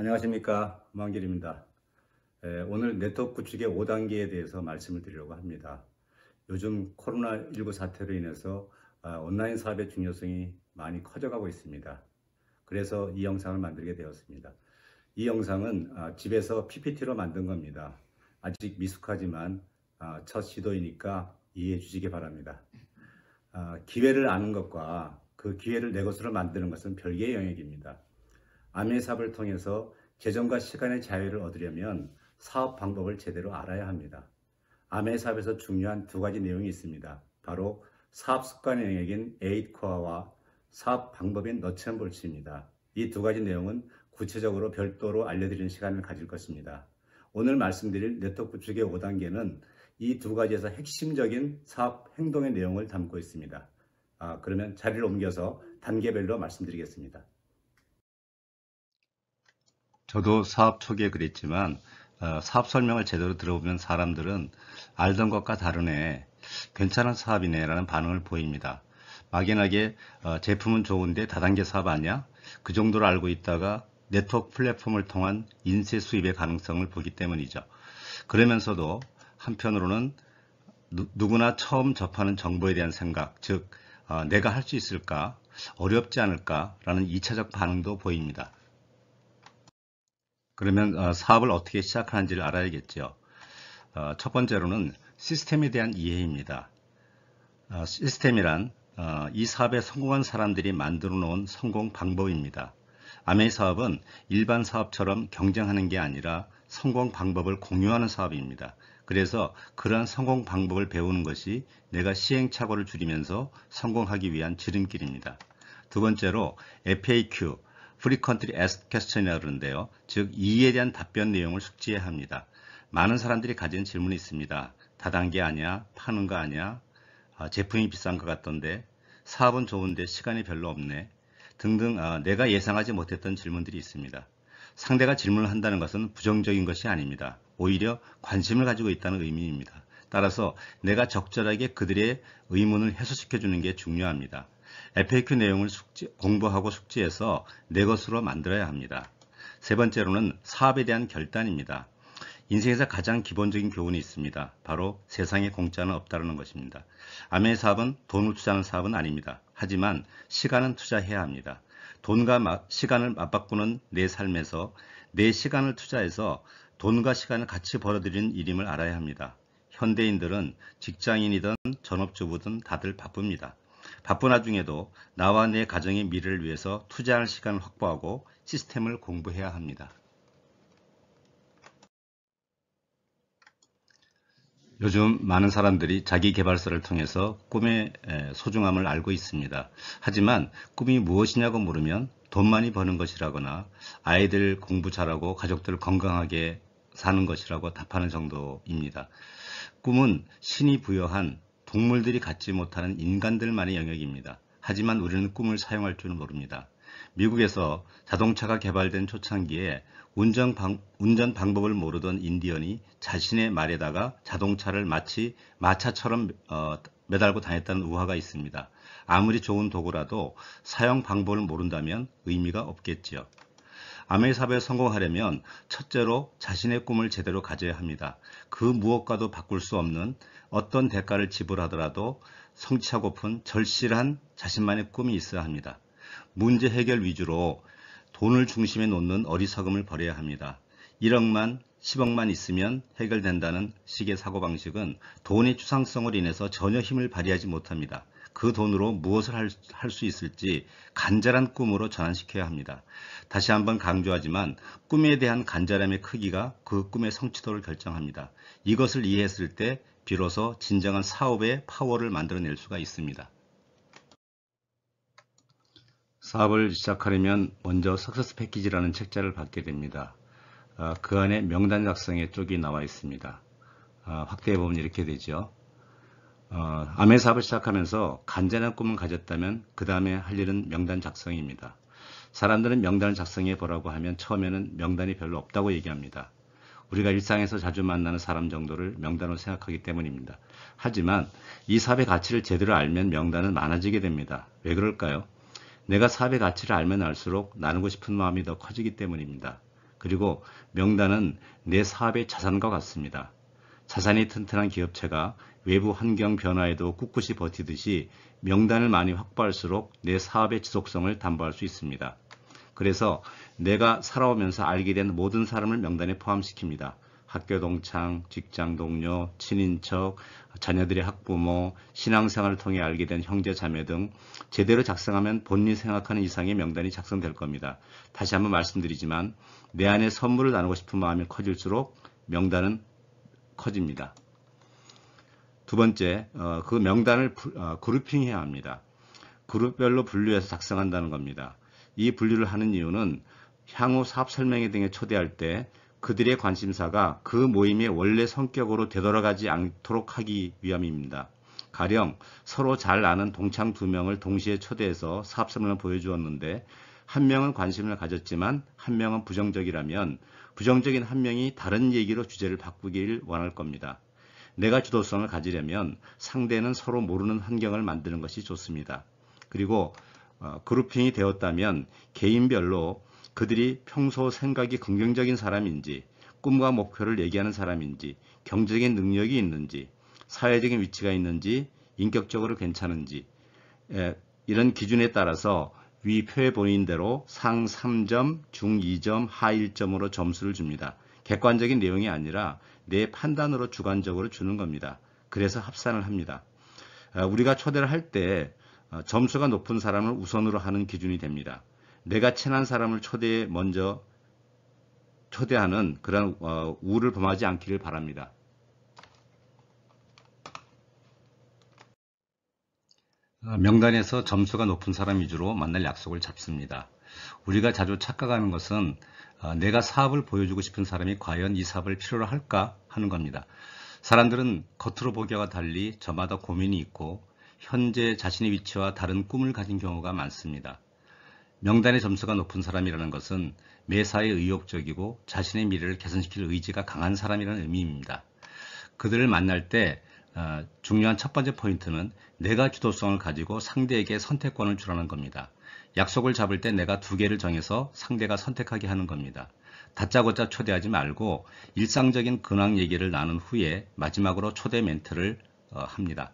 안녕하십니까, 만길입니다. 오늘 네트워크 구축의 5단계에 대해서 말씀을 드리려고 합니다. 요즘 코로나19 사태로 인해서 온라인 사업의 중요성이 많이 커져가고 있습니다. 그래서 이 영상을 만들게 되었습니다. 이 영상은 집에서 PPT로 만든 겁니다. 아직 미숙하지만 첫 시도이니까 이해해 주시기 바랍니다. 기회를 아는 것과 그 기회를 내 것으로 만드는 것은 별개의 영역입니다. 암의 사업을 통해서 재정과 시간의 자유를 얻으려면 사업 방법을 제대로 알아야 합니다. 암의 사업에서 중요한 두 가지 내용이 있습니다. 바로 사업 습관의 영역인 8코어와 사업 방법인 너츠 앤 볼츠입니다. 이 두 가지 내용은 구체적으로 별도로 알려드리는 시간을 가질 것입니다. 오늘 말씀드릴 네트워크 구축의 5단계는 이 두 가지에서 핵심적인 사업 행동의 내용을 담고 있습니다. 그러면 자리를 옮겨서 단계별로 말씀드리겠습니다. 저도 사업 초기에 그랬지만 사업 설명을 제대로 들어보면 사람들은 알던 것과 다르네, 괜찮은 사업이네 라는 반응을 보입니다. 막연하게 제품은 좋은데 다단계 사업 아니야? 그 정도로 알고 있다가 네트워크 플랫폼을 통한 인쇄 수입의 가능성을 보기 때문이죠. 그러면서도 한편으로는 누구나 처음 접하는 정보에 대한 생각, 즉 내가 할 수 있을까? 어렵지 않을까? 라는 2차적 반응도 보입니다. 그러면 사업을 어떻게 시작하는지를 알아야겠죠. 첫 번째로는 시스템에 대한 이해입니다. 시스템이란 이 사업에 성공한 사람들이 만들어 놓은 성공 방법입니다. 아메이 사업은 일반 사업처럼 경쟁하는 게 아니라 성공 방법을 공유하는 사업입니다. 그래서 그러한 성공 방법을 배우는 것이 내가 시행착오를 줄이면서 성공하기 위한 지름길입니다. 두 번째로 FAQ, Frequently Asked Question이라고 그러는데요. 즉 이에 대한 답변 내용을 숙지해야 합니다. 많은 사람들이 가진 질문이 있습니다. 다단계 아니야? 파는 거 아니야? 제품이 비싼 것 같던데? 사업은 좋은데 시간이 별로 없네? 등등 내가 예상하지 못했던 질문들이 있습니다. 상대가 질문을 한다는 것은 부정적인 것이 아닙니다. 오히려 관심을 가지고 있다는 의미입니다. 따라서 내가 적절하게 그들의 의문을 해소시켜 주는 게 중요합니다. FAQ 내용을 공부하고 숙지해서 내 것으로 만들어야 합니다. 세 번째로는 사업에 대한 결단입니다. 인생에서 가장 기본적인 교훈이 있습니다. 바로 세상에 공짜는 없다는 것입니다. 아메이 사업은 돈을 투자하는 사업은 아닙니다. 하지만 시간은 투자해야 합니다. 돈과 시간을 맞바꾸는 내 삶에서 내 시간을 투자해서 돈과 시간을 같이 벌어들이는 일임을 알아야 합니다. 현대인들은 직장인이든 전업주부든 다들 바쁩니다. 바쁜 와중에도 나와 내 가정의 미래를 위해서 투자할 시간을 확보하고 시스템을 공부해야 합니다. 요즘 많은 사람들이 자기 개발서를 통해서 꿈의 소중함을 알고 있습니다. 하지만 꿈이 무엇이냐고 물으면 돈 많이 버는 것이라거나 아이들 공부 잘하고 가족들 건강하게 사는 것이라고 답하는 정도입니다. 꿈은 신이 부여한 동물들이 갖지 못하는 인간들만의 영역입니다. 하지만 우리는 꿈을 사용할 줄 모릅니다. 미국에서 자동차가 개발된 초창기에 운전 방법을 모르던 인디언이 자신의 말에다가 자동차를 마치 마차처럼 매달고 다녔다는 우화가 있습니다. 아무리 좋은 도구라도 사용 방법을 모른다면 의미가 없겠지요. 아메이 사업에 성공하려면 첫째로 자신의 꿈을 제대로 가져야 합니다. 그 무엇과도 바꿀 수 없는 어떤 대가를 지불하더라도 성취하고픈 절실한 자신만의 꿈이 있어야 합니다. 문제 해결 위주로 돈을 중심에 놓는 어리석음을 버려야 합니다. 1억만, 10억만 있으면 해결된다는 식의 사고방식은 돈의 추상성으로 인해서 전혀 힘을 발휘하지 못합니다. 그 돈으로 무엇을 할 수 있을지 간절한 꿈으로 전환시켜야 합니다. 다시 한번 강조하지만 꿈에 대한 간절함의 크기가 그 꿈의 성취도를 결정합니다. 이것을 이해했을 때 비로소 진정한 사업의 파워를 만들어낼 수가 있습니다. 사업을 시작하려면 먼저 석세스 패키지라는 책자를 받게 됩니다. 그 안에 명단 작성의 쪽이 나와 있습니다. 확대해 보면 이렇게 되죠. 아메이 사업을 시작하면서 간절한 꿈을 가졌다면 그 다음에 할 일은 명단 작성입니다. 사람들은 명단을 작성해 보라고 하면 처음에는 명단이 별로 없다고 얘기합니다. 우리가 일상에서 자주 만나는 사람 정도를 명단으로 생각하기 때문입니다. 하지만 이 사업의 가치를 제대로 알면 명단은 많아지게 됩니다. 왜 그럴까요? 내가 사업의 가치를 알면 알수록 나누고 싶은 마음이 더 커지기 때문입니다. 그리고 명단은 내 사업의 자산과 같습니다. 자산이 튼튼한 기업체가 외부 환경 변화에도 꿋꿋이 버티듯이 명단을 많이 확보할수록 내 사업의 지속성을 담보할 수 있습니다. 그래서 내가 살아오면서 알게 된 모든 사람을 명단에 포함시킵니다. 학교 동창, 직장 동료, 친인척, 자녀들의 학부모, 신앙생활을 통해 알게 된 형제 자매 등 제대로 작성하면 본인이 생각하는 이상의 명단이 작성될 겁니다. 다시 한번 말씀드리지만 내 안에 선물을 나누고 싶은 마음이 커질수록 명단은 커집니다. 두 번째, 그 명단을 그룹핑해야 합니다. 그룹별로 분류해서 작성한다는 겁니다. 이 분류를 하는 이유는 향후 사업 설명회 등에 초대할 때 그들의 관심사가 그 모임의 원래 성격으로 되돌아가지 않도록 하기 위함입니다. 가령 서로 잘 아는 동창 2명을 동시에 초대해서 사업 설명을 보여주었는데 한 명은 관심을 가졌지만 한 명은 부정적이라면 부정적인 한 명이 다른 얘기로 주제를 바꾸길 원할 겁니다. 내가 주도성을 가지려면 상대는 서로 모르는 환경을 만드는 것이 좋습니다. 그리고 그룹핑이 되었다면 개인별로 그들이 평소 생각이 긍정적인 사람인지, 꿈과 목표를 얘기하는 사람인지, 경제적인 능력이 있는지, 사회적인 위치가 있는지, 인격적으로 괜찮은지, 이런 기준에 따라서 위 표에 보인 대로 상 3점, 중 2점, 하 1점으로 점수를 줍니다. 객관적인 내용이 아니라 내 판단으로 주관적으로 주는 겁니다. 그래서 합산을 합니다. 우리가 초대를 할 때 점수가 높은 사람을 우선으로 하는 기준이 됩니다. 내가 친한 사람을 먼저 초대하는 그런 우를 범하지 않기를 바랍니다. 명단에서 점수가 높은 사람 위주로 만날 약속을 잡습니다. 우리가 자주 착각하는 것은 내가 사업을 보여주고 싶은 사람이 과연 이 사업을 필요로 할까 하는 겁니다. 사람들은 겉으로 보기와 달리 저마다 고민이 있고 현재 자신의 위치와 다른 꿈을 가진 경우가 많습니다. 명단의 점수가 높은 사람이라는 것은 매사에 의욕적이고 자신의 미래를 개선시킬 의지가 강한 사람이라는 의미입니다. 그들을 만날 때 중요한 첫 번째 포인트는 내가 주도성을 가지고 상대에게 선택권을 주라는 겁니다. 약속을 잡을 때 내가 2개를 정해서 상대가 선택하게 하는 겁니다. 다짜고짜 초대하지 말고 일상적인 근황 얘기를 나눈 후에 마지막으로 초대 멘트를 합니다.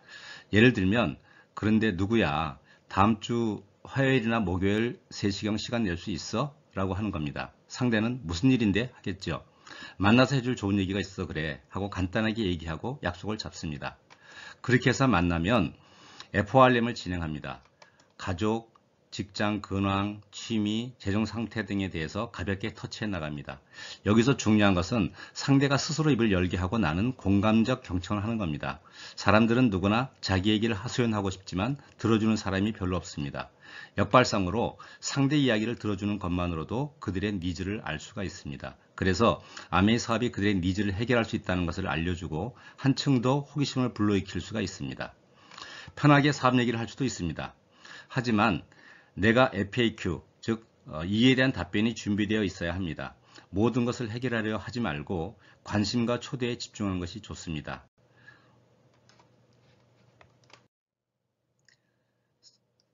예를 들면 그런데 누구야 다음 주 화요일이나 목요일 3시경 시간 낼 수 있어? 라고 하는 겁니다. 상대는 무슨 일인데? 하겠죠. 만나서 해줄 좋은 얘기가 있어 그래 하고 간단하게 얘기하고 약속을 잡습니다. 그렇게 해서 만나면 FORM을 진행합니다. 가족, 직장, 근황, 취미, 재정 상태 등에 대해서 가볍게 터치해 나갑니다. 여기서 중요한 것은 상대가 스스로 입을 열게 하고 나는 공감적 경청을 하는 겁니다. 사람들은 누구나 자기 얘기를 하소연하고 싶지만 들어주는 사람이 별로 없습니다. 역발상으로 상대 이야기를 들어주는 것만으로도 그들의 니즈를 알 수가 있습니다. 그래서 아메이 사업이 그들의 니즈를 해결할 수 있다는 것을 알려주고 한층 더 호기심을 불러일으킬 수가 있습니다. 편하게 사업 얘기를 할 수도 있습니다. 하지만 내가 FAQ, 즉 이에 대한 답변이 준비되어 있어야 합니다. 모든 것을 해결하려 하지 말고 관심과 초대에 집중하는 것이 좋습니다.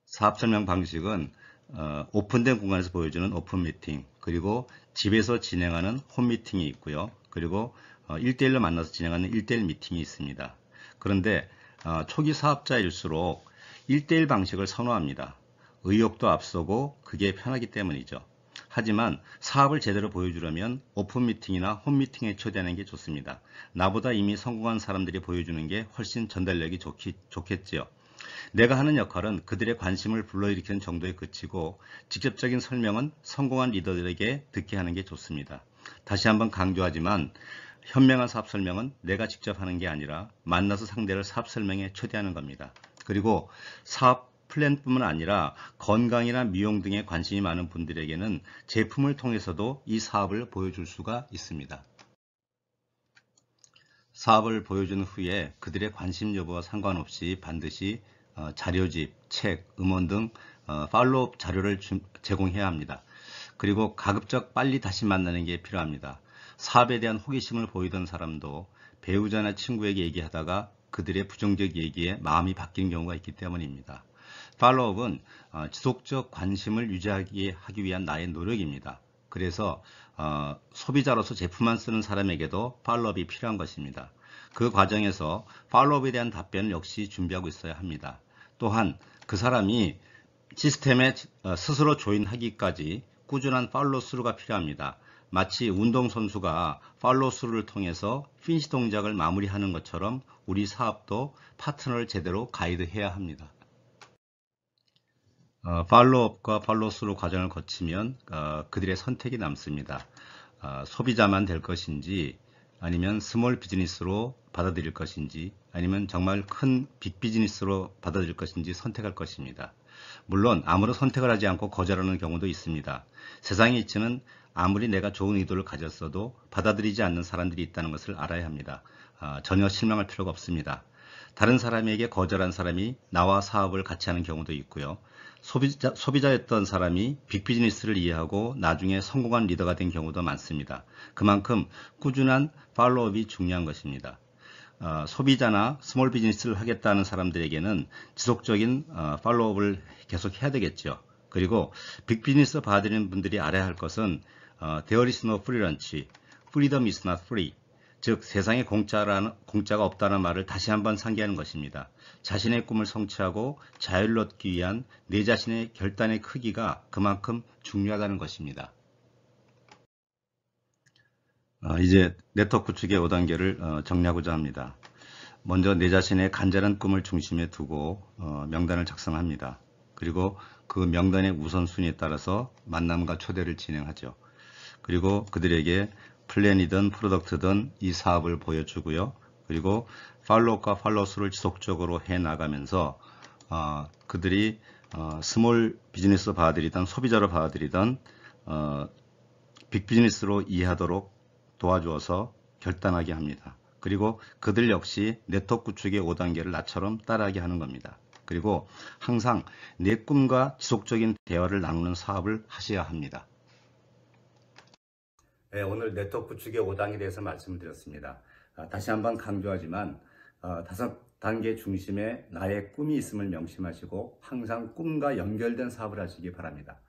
사업 설명 방식은 오픈된 공간에서 보여주는 오픈 미팅, 그리고 집에서 진행하는 홈 미팅이 있고요. 그리고 1대1로 만나서 진행하는 1대1 미팅이 있습니다. 그런데 초기 사업자일수록 1대1 방식을 선호합니다. 의욕도 앞서고 그게 편하기 때문이죠. 하지만 사업을 제대로 보여주려면 오픈 미팅이나 홈 미팅에 초대하는 게 좋습니다. 나보다 이미 성공한 사람들이 보여주는 게 훨씬 전달력이 좋겠지요. 내가 하는 역할은 그들의 관심을 불러일으키는 정도에 그치고 직접적인 설명은 성공한 리더들에게 듣게 하는 게 좋습니다. 다시 한번 강조하지만 현명한 사업 설명은 내가 직접 하는 게 아니라 만나서 상대를 사업 설명에 초대하는 겁니다. 그리고 사업 플랜뿐만 아니라 건강이나 미용 등에 관심이 많은 분들에게는 제품을 통해서도 이 사업을 보여줄 수가 있습니다. 사업을 보여준 후에 그들의 관심 여부와 상관없이 반드시 자료집, 책, 음원 등 팔로우업 자료를 제공해야 합니다. 그리고 가급적 빨리 다시 만나는 게 필요합니다. 사업에 대한 호기심을 보이던 사람도 배우자나 친구에게 얘기하다가 그들의 부정적 얘기에 마음이 바뀐 경우가 있기 때문입니다. 팔로우업은 지속적 관심을 유지하기 위한 나의 노력입니다. 그래서 소비자로서 제품만 쓰는 사람에게도 팔로업이 필요한 것입니다. 그 과정에서 팔로업에 대한 답변을 역시 준비하고 있어야 합니다. 또한 그 사람이 시스템에 스스로 조인하기까지 꾸준한 팔로우스루가 필요합니다. 마치 운동선수가 팔로우스루를 통해서 피니시 동작을 마무리하는 것처럼 우리 사업도 파트너를 제대로 가이드해야 합니다. 팔로우업과 팔로우스루 과정을 거치면 그들의 선택이 남습니다. 소비자만 될 것인지 아니면 스몰 비즈니스로 받아들일 것인지 아니면 정말 큰 빅 비즈니스로 받아들일 것인지 선택할 것입니다. 물론 아무런 선택을 하지 않고 거절하는 경우도 있습니다. 세상의 이치는 아무리 내가 좋은 의도를 가졌어도 받아들이지 않는 사람들이 있다는 것을 알아야 합니다. 전혀 실망할 필요가 없습니다. 다른 사람에게 거절한 사람이 나와 사업을 같이 하는 경우도 있고요. 소비자였던 사람이 빅비즈니스를 이해하고 나중에 성공한 리더가 된 경우도 많습니다. 그만큼 꾸준한 팔로우업이 중요한 것입니다. 소비자나 스몰 비즈니스를 하겠다는 사람들에게는 지속적인 팔로우업을 계속 해야 되겠죠. 그리고 빅비즈니스 받아들이는 분들이 알아야 할 것은 There is no free lunch, freedom is not free. 즉 세상에 공짜가 없다는 말을 다시 한번 상기하는 것입니다. 자신의 꿈을 성취하고 자유를 얻기 위한 내 자신의 결단의 크기가 그만큼 중요하다는 것입니다. 이제 네트워크 구축의 5단계를 정리하고자 합니다. 먼저 내 자신의 간절한 꿈을 중심에 두고 명단을 작성합니다. 그리고 그 명단의 우선순위에 따라서 만남과 초대를 진행하죠. 그리고 그들에게 플랜이든 프로덕트든 이 사업을 보여주고요. 그리고 팔로우업과 팔로우스루를 지속적으로 해나가면서 그들이 스몰 비즈니스 받아들이던 소비자로 받아들이던 빅 비즈니스로 이해하도록 도와주어서 결단하게 합니다. 그리고 그들 역시 네트워크 구축의 5단계를 나처럼 따라하게 하는 겁니다. 그리고 항상 내 꿈과 지속적인 대화를 나누는 사업을 하셔야 합니다. 네, 오늘 네트워크 구축의 5단계에 대해서 말씀을 드렸습니다. 다시 한번 강조하지만 5단계 중심에 나의 꿈이 있음을 명심하시고 항상 꿈과 연결된 사업을 하시기 바랍니다.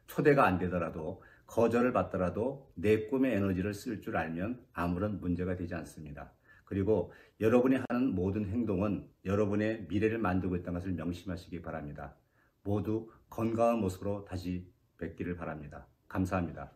초대가 안 되더라도 거절을 받더라도 내 꿈의 에너지를 쓸 줄 알면 아무런 문제가 되지 않습니다. 그리고 여러분이 하는 모든 행동은 여러분의 미래를 만들고 있다는 것을 명심하시기 바랍니다. 모두 건강한 모습으로 다시 뵙기를 바랍니다. 감사합니다.